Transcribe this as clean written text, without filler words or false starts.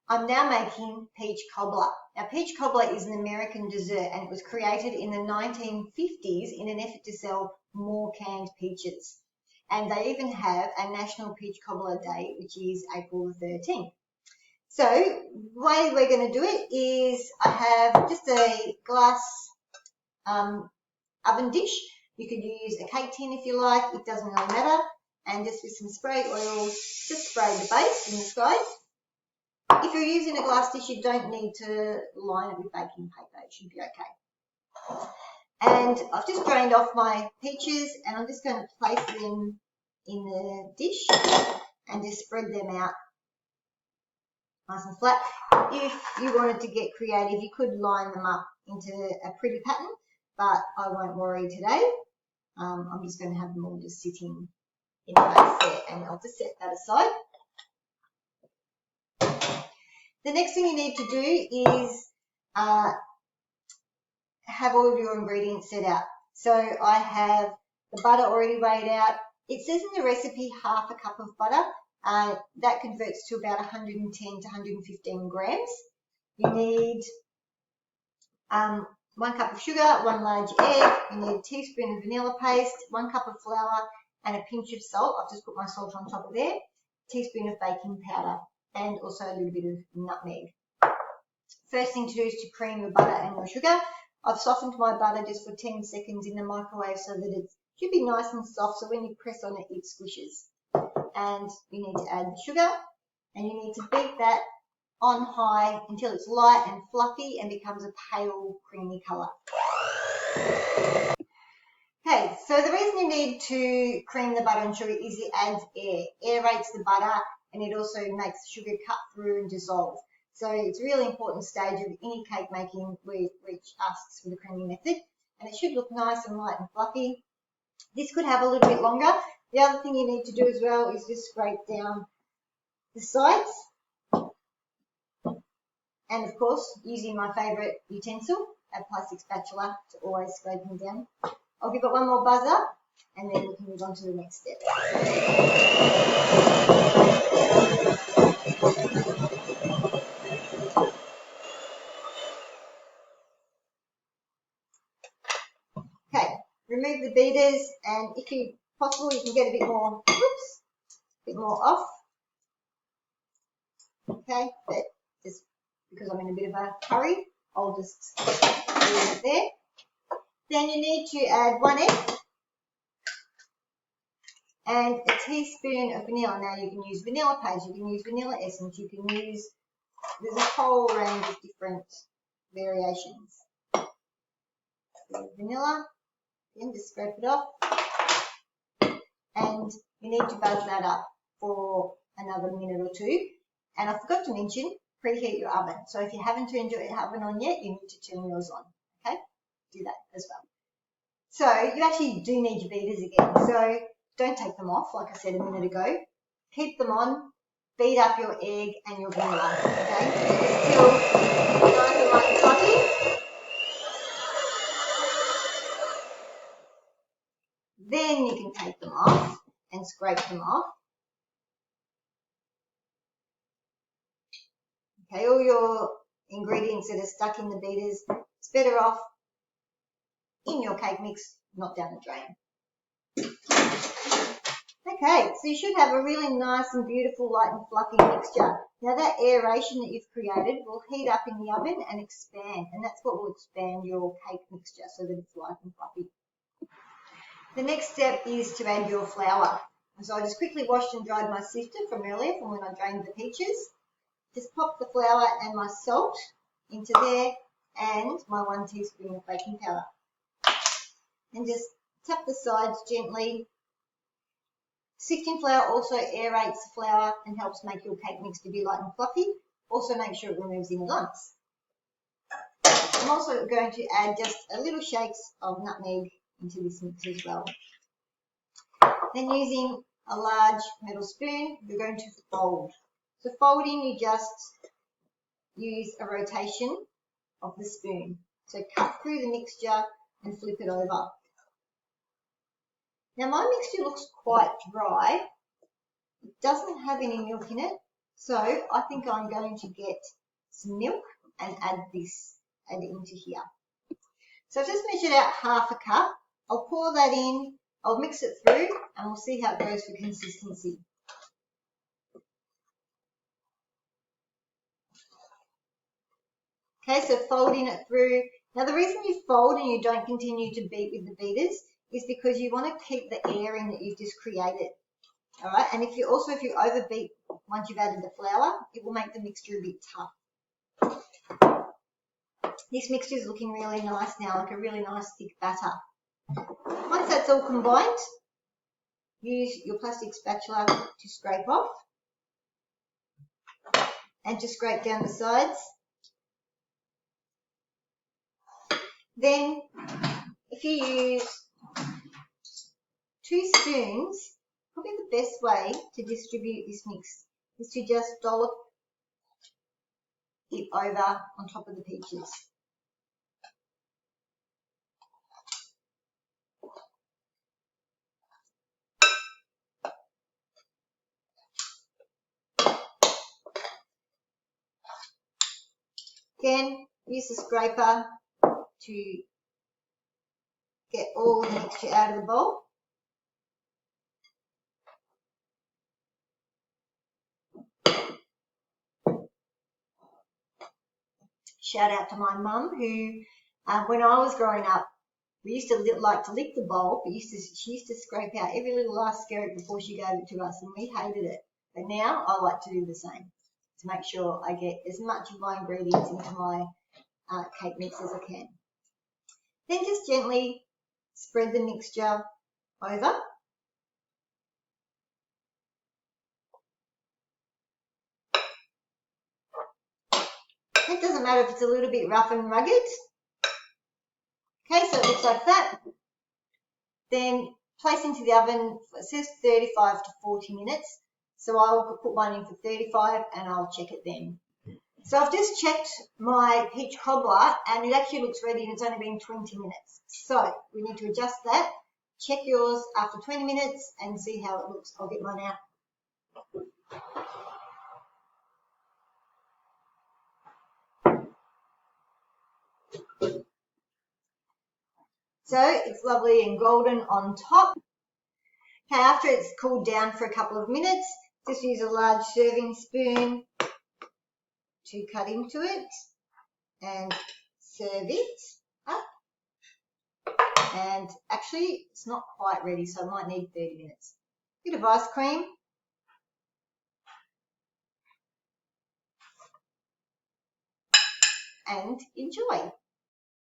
I'm now making peach cobbler. Now, peach cobbler is an American dessert and it was created in the 1950s in an effort to sell more canned peaches. And they even have a National Peach Cobbler Day, which is April the 13th. So the way we're going to do it is I have just a glass oven dish. You could use a cake tin if you like, it doesn't really matter. And just with some spray oil, just spray the base in the sides. If you're using a glass dish, you don't need to line it with baking paper. It should be okay. And I've just drained off my peaches and I'm just going to place them in the dish and just spread them out nice and flat. If you wanted to get creative, you could line them up into a pretty pattern, but I won't worry today. I'm just going to have them all just sitting in place there, and I'll just set that aside. The next thing you need to do is have all of your ingredients set out. So I have the butter already weighed out. It says in the recipe half a cup of butter. That converts to about 110 to 115 grams. You need 1 cup of sugar, 1 large egg, you need a teaspoon of vanilla paste, 1 cup of flour, and a pinch of salt. I've just put my salt on top of there, a teaspoon of baking powder, and also a little bit of nutmeg. First thing to do is to cream your butter and your sugar. I've softened my butter just for 10 seconds in the microwave so that it should be nice and soft, so when you press on it, it squishes. And you need to add the sugar, and you need to beat that on high until it's light and fluffy and becomes a pale creamy colour. Okay, so the reason you need to cream the butter and sugar is it adds air. Aerates the butter and it also makes the sugar cut through and dissolve. So it's a really important stage of any cake making which asks for the creaming method. And it should look nice and light and fluffy. This could have a little bit longer. The other thing you need to do as well is just scrape down the sides. And of course, using my favourite utensil, a plastic spatula, to always scrape them down. I'll give it one more buzz up and then we can move on to the next step. Okay, remove the beaters, and if you possible, you can get a bit more, off. Okay, but just because I'm in a bit of a hurry, I'll just leave it there. Then you need to add 1 egg and a teaspoon of vanilla. Now you can use vanilla paste, you can use vanilla essence, you can use, there's a whole range of different variations. Vanilla, then just scrape it off. And you need to buzz that up for another minute or two. And I forgot to mention, preheat your oven. So if you haven't turned your oven on yet, you need to turn yours on. Okay, do that as well. So you actually do need your beaters again. So don't take them off, like I said a minute ago. Keep them on, beat up your egg and your vanilla. Okay, still nice and light and fluffy. Then you can take them off and scrape them off. Okay, all your ingredients that are stuck in the beaters, it's better off in your cake mix, not down the drain. Okay, so you should have a really nice and beautiful, light and fluffy mixture. Now that aeration that you've created will heat up in the oven and expand, and that's what will expand your cake mixture so that it's light and fluffy. The next step is to add your flour. So I just quickly washed and dried my sifter from earlier, from when I drained the peaches. Just pop the flour and my salt into there and my 1 teaspoon of baking powder. And just tap the sides gently. Sifting flour also aerates the flour and helps make your cake mix to be light and fluffy. Also make sure it removes any lumps. I'm also going to add just a little shakes of nutmeg into this mix as well. Then using a large metal spoon, you're going to fold. So folding, you just use a rotation of the spoon. So cut through the mixture and flip it over. Now my mixture looks quite dry. It doesn't have any milk in it, So I think I'm going to get some milk and add it into here. So I've just measured out half a cup. I'll pour that in, I'll mix it through, and we'll see how it goes for consistency. Okay, so folding it through. Now the reason you fold and you don't continue to beat with the beaters is because you want to keep the air in that you've just created. All right, and if you overbeat once you've added the flour, it will make the mixture a bit tough. This mixture is looking really nice now, like a really nice thick batter. Once that's all combined, use your plastic spatula to scrape off and to scrape down the sides. Then, if you use 2 spoons, probably the best way to distribute this mix is to just dollop it over on top of the peaches. Again, use the scraper to get all the mixture out of the bowl. Shout out to my mum who, when I was growing up, we used to like to lick the bowl, but she used to scrape out every little last skerritt before she gave it to us, and we hated it. But now I like to do the same to make sure I get as much of my ingredients into my cake mix as I can. Then just gently spread the mixture over. It doesn't matter if it's a little bit rough and rugged. Okay, so it looks like that. Then place into the oven, it says 35 to 40 minutes. So I'll put one in for 35 and I'll check it then. So I've just checked my peach cobbler and it actually looks ready and it's only been 20 minutes. So we need to adjust that. Check yours after 20 minutes and see how it looks. I'll get mine out. So it's lovely and golden on top. Okay, after it's cooled down for a couple of minutes, just use a large serving spoon to cut into it and serve it up. And actually, it's not quite ready, so it might need 30 minutes. Bit of ice cream. And enjoy.